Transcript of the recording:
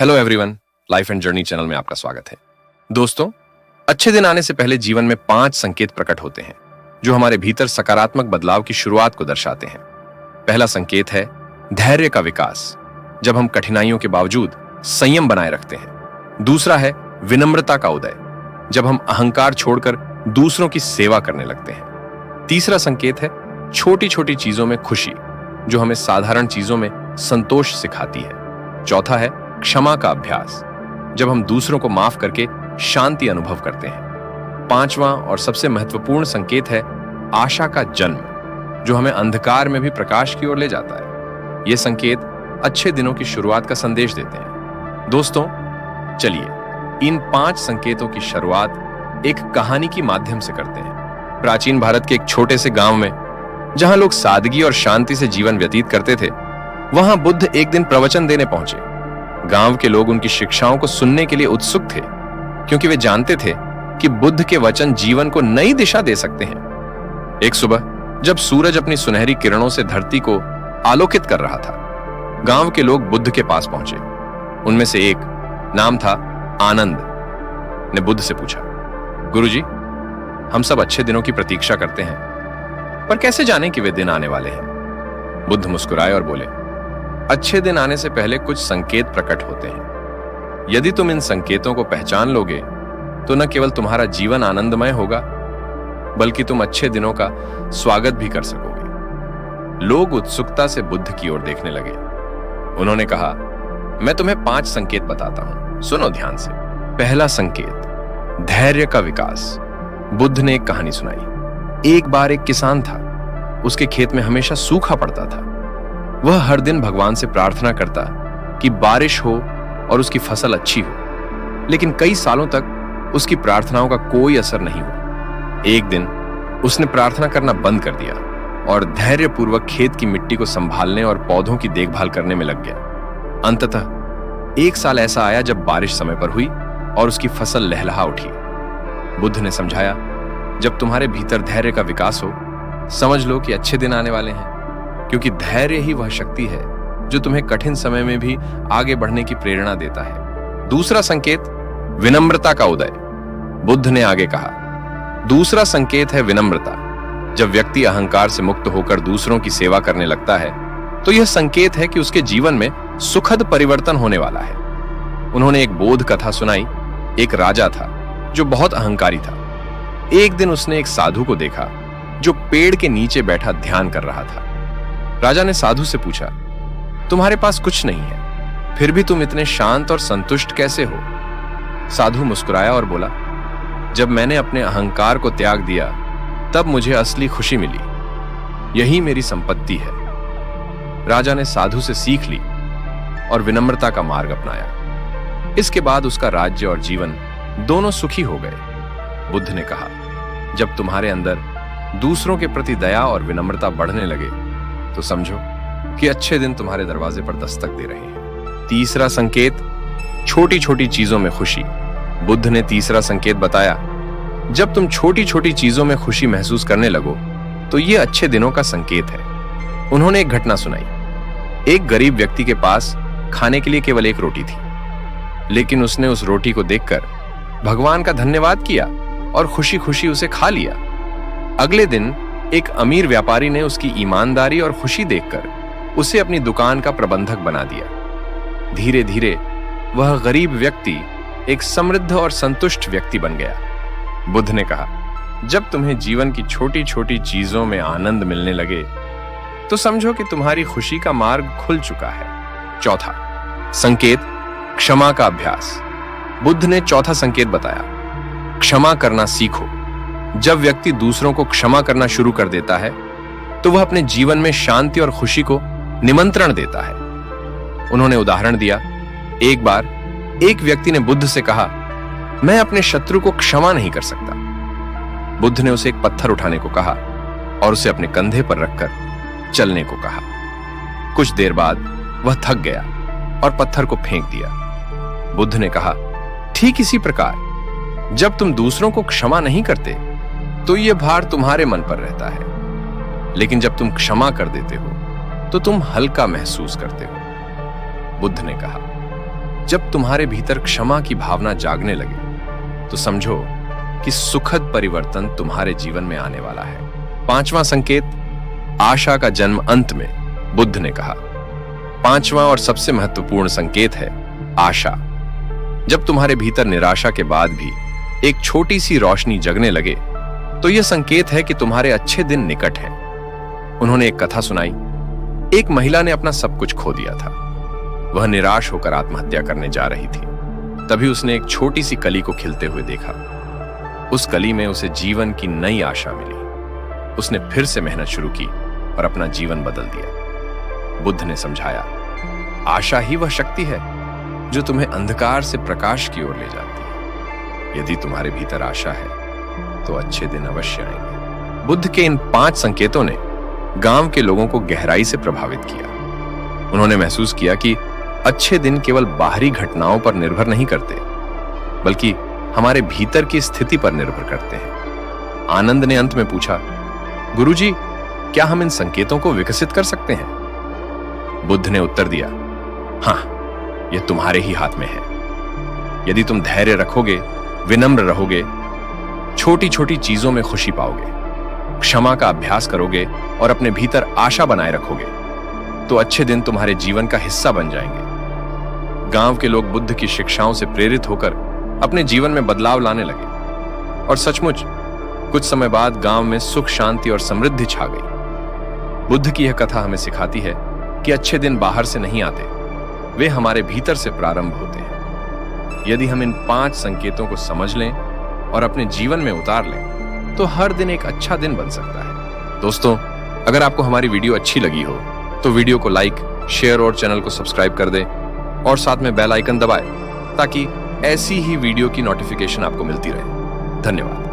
Hello everyone, life and journey channel में आपका स्वागत है। दोस्तों, अच्छे दिन आने से पहले जीवन में 5 संकेत प्रकट होते हैं जो हमारे भीतर सकारात्मक बदलाव की शुरुआत को दर्शाते हैं। पहला संकेत है धैर्य का विकास, जब हम कठिनाइयों के बावजूद संयम बनाए रखते हैं। दूसरा है विनम्रता का उदय, जब हम अहंकार छोड़कर दूसरों की सेवा करने लगते हैं। तीसरा संकेत है छोटी छोटी चीजों में खुशी, जो हमें साधारण चीजों में संतोष सिखाती है। चौथा है क्षमा का अभ्यास, जब हम दूसरों को माफ करके शांति अनुभव करते हैं। पांचवां और सबसे महत्वपूर्ण संकेत है आशा का जन्म, जो हमें अंधकार में भी प्रकाश की ओर ले जाता है। ये संकेत अच्छे दिनों की शुरुआत का संदेश देते हैं। दोस्तों, चलिए इन 5 संकेतों की शुरुआत एक कहानी के माध्यम से करते हैं। प्राचीन भारत के एक छोटे से गांव में, जहां लोग सादगी और शांति से जीवन व्यतीत करते थे, वहां बुद्ध एक दिन प्रवचन देने पहुंचे। गांव के लोग उनकी शिक्षाओं को सुनने के लिए उत्सुक थे, क्योंकि वे जानते थे कि बुद्ध के वचन जीवन को नई दिशा दे सकते हैं। एक सुबह जब सूरज अपनी सुनहरी किरणों से धरती को आलोकित कर रहा था, गांव के लोग बुद्ध के पास पहुंचे। उनमें से एक, नाम था आनंद, ने बुद्ध से पूछा, गुरुजी, हम सब अच्छे दिनों की प्रतीक्षा करते हैं, पर कैसे जाने कि वे दिन आने वाले हैं? बुद्ध मुस्कुराए और बोले, अच्छे दिन आने से पहले कुछ संकेत प्रकट होते हैं। यदि तुम इन संकेतों को पहचान लोगे तो न केवल तुम्हारा जीवन आनंदमय होगा, बल्कि तुम अच्छे दिनों का स्वागत भी कर सकोगे। लोग उत्सुकता से बुद्ध की ओर देखने लगे। उन्होंने कहा, मैं तुम्हें 5 संकेत बताता हूं, सुनो ध्यान से। पहला संकेत, धैर्य का विकास। बुद्ध ने एक कहानी सुनाई। एक बार एक किसान था। उसके खेत में हमेशा सूखा पड़ता था। वह हर दिन भगवान से प्रार्थना करता कि बारिश हो और उसकी फसल अच्छी हो, लेकिन कई सालों तक उसकी प्रार्थनाओं का कोई असर नहीं हुआ। एक दिन उसने प्रार्थना करना बंद कर दिया और धैर्यपूर्वक खेत की मिट्टी को संभालने और पौधों की देखभाल करने में लग गया। अंततः एक साल ऐसा आया जब बारिश समय पर हुई और उसकी फसल लहलहा उठी। बुद्ध ने समझाया, जब तुम्हारे भीतर धैर्य का विकास हो, समझ लो कि अच्छे दिन आने वाले हैं, क्योंकि धैर्य ही वह शक्ति है जो तुम्हें कठिन समय में भी आगे बढ़ने की प्रेरणा देता है। दूसरा संकेत, विनम्रता का उदय। बुद्ध ने आगे कहा, दूसरा संकेत है विनम्रता। जब व्यक्ति अहंकार से मुक्त होकर दूसरों की सेवा करने लगता है, तो यह संकेत है कि उसके जीवन में सुखद परिवर्तन होने वाला है। उन्होंने एक बोध कथा सुनाई। एक राजा था जो बहुत अहंकारी था। एक दिन उसने एक साधु को देखा जो पेड़ के नीचे बैठा ध्यान कर रहा था। राजा ने साधु से पूछा, तुम्हारे पास कुछ नहीं है, फिर भी तुम इतने शांत और संतुष्ट कैसे हो? साधु मुस्कुराया और बोला, जब मैंने अपने अहंकार को त्याग दिया, तब मुझे असली खुशी मिली। यही मेरी संपत्ति है। राजा ने साधु से सीख ली और विनम्रता का मार्ग अपनाया। इसके बाद उसका राज्य और जीवन दोनों सुखी हो गए। बुद्ध ने कहा, जब तुम्हारे अंदर दूसरों के प्रति दया और विनम्रता बढ़ने लगे, तो समझो कि अच्छे दिन तुम्हारे दरवाजे पर दस्तक दे रहे हैं। तीसरा संकेत, छोटी छोटी चीजों में खुशी। बुद्ध ने तीसरा संकेत बताया, जब तुम छोटी छोटी चीजों में खुशी महसूस करने लगो, तो ये अच्छे दिनों का संकेत है। उन्होंने एक घटना सुनाई। एक गरीब व्यक्ति के पास खाने के लिए केवल एक रोटी थी, लेकिन उसने उस रोटी को देखकर भगवान का धन्यवाद किया और खुशी खुशी उसे खा लिया। अगले दिन एक अमीर व्यापारी ने उसकी ईमानदारी और खुशी देखकर उसे अपनी दुकान का प्रबंधक बना दिया। धीरे धीरे वह गरीब व्यक्ति एक समृद्ध और संतुष्ट व्यक्ति बन गया। बुद्ध ने कहा, जब तुम्हें जीवन की छोटी छोटी चीजों में आनंद मिलने लगे, तो समझो कि तुम्हारी खुशी का मार्ग खुल चुका है। चौथा संकेत, क्षमा का अभ्यास। बुद्ध ने चौथा संकेत बताया, क्षमा करना सीखो। जब व्यक्ति दूसरों को क्षमा करना शुरू कर देता है, तो वह अपने जीवन में शांति और खुशी को निमंत्रण देता है। उन्होंने उदाहरण दिया, एक बार एक व्यक्ति ने बुद्ध से कहा, मैं अपने शत्रु को क्षमा नहीं कर सकता। बुद्ध ने उसे एक पत्थर उठाने को कहा और उसे अपने कंधे पर रखकर चलने को कहा। कुछ देर बाद वह थक गया और पत्थर को फेंक दिया। बुद्ध ने कहा, ठीक इसी प्रकार जब तुम दूसरों को क्षमा नहीं करते, तो यह भार तुम्हारे मन पर रहता है, लेकिन जब तुम क्षमा कर देते हो, तो तुम हल्का महसूस करते हो। बुद्ध ने कहा, जब तुम्हारे भीतर क्षमा की भावना जागने लगे तो समझो कि सुखद परिवर्तन तुम्हारे जीवन में आने वाला है। 5वां संकेत, आशा का जन्म अंत में। बुद्ध ने कहा, 5वां और सबसे महत्वपूर्ण संकेत है आशा। जब तुम्हारे भीतर निराशा के बाद भी एक छोटी सी रोशनी जगने लगे तो यह संकेत है कि तुम्हारे अच्छे दिन निकट हैं। उन्होंने एक कथा सुनाई। एक महिला ने अपना सब कुछ खो दिया था। वह निराश होकर आत्महत्या करने जा रही थी। तभी उसने एक छोटी सी कली को खिलते हुए देखा। उस कली में उसे जीवन की नई आशा मिली। उसने फिर से मेहनत शुरू की और अपना जीवन बदल दिया। बुद्ध ने समझाया, आशा ही वह शक्ति है जो तुम्हें अंधकार से प्रकाश की ओर ले जाती है। यदि तुम्हारे भीतर आशा है तो अच्छे दिन अवश्य आएंगे। बुद्ध के इन 5 संकेतों ने गांव के लोगों को गहराई से प्रभावित किया। उन्होंने महसूस किया कि अच्छे दिन केवल बाहरी घटनाओं पर निर्भर नहीं करते, बल्कि हमारे भीतर की स्थिति पर निर्भर करते हैं। आनंद ने अंत में पूछा, गुरुजी, क्या हम इन संकेतों को विकसित कर सकते हैं? बुद्ध ने उत्तर दिया, हाँ, यह तुम्हारे ही हाथ में है। यदि तुम धैर्य रखोगे, विनम्र रहोगे, छोटी छोटी चीजों में खुशी पाओगे, क्षमा का अभ्यास करोगे और अपने भीतर आशा बनाए रखोगे, तो अच्छे दिन तुम्हारे जीवन का हिस्सा बन जाएंगे। गांव के लोग बुद्ध की शिक्षाओं से प्रेरित होकर अपने जीवन में बदलाव लाने लगे और सचमुच कुछ समय बाद गांव में सुख, शांति और समृद्धि छा गई। बुद्ध की यह कथा हमें सिखाती है कि अच्छे दिन बाहर से नहीं आते, वे हमारे भीतर से प्रारंभ होते हैं। यदि हम इन 5 संकेतों को समझ लें और अपने जीवन में उतार लें तो हर दिन एक अच्छा दिन बन सकता है। दोस्तों, अगर आपको हमारी वीडियो अच्छी लगी हो तो वीडियो को लाइक, शेयर और चैनल को सब्सक्राइब कर दें और साथ में बेल आइकन दबाएं ताकि ऐसी ही वीडियो की नोटिफिकेशन आपको मिलती रहे। धन्यवाद।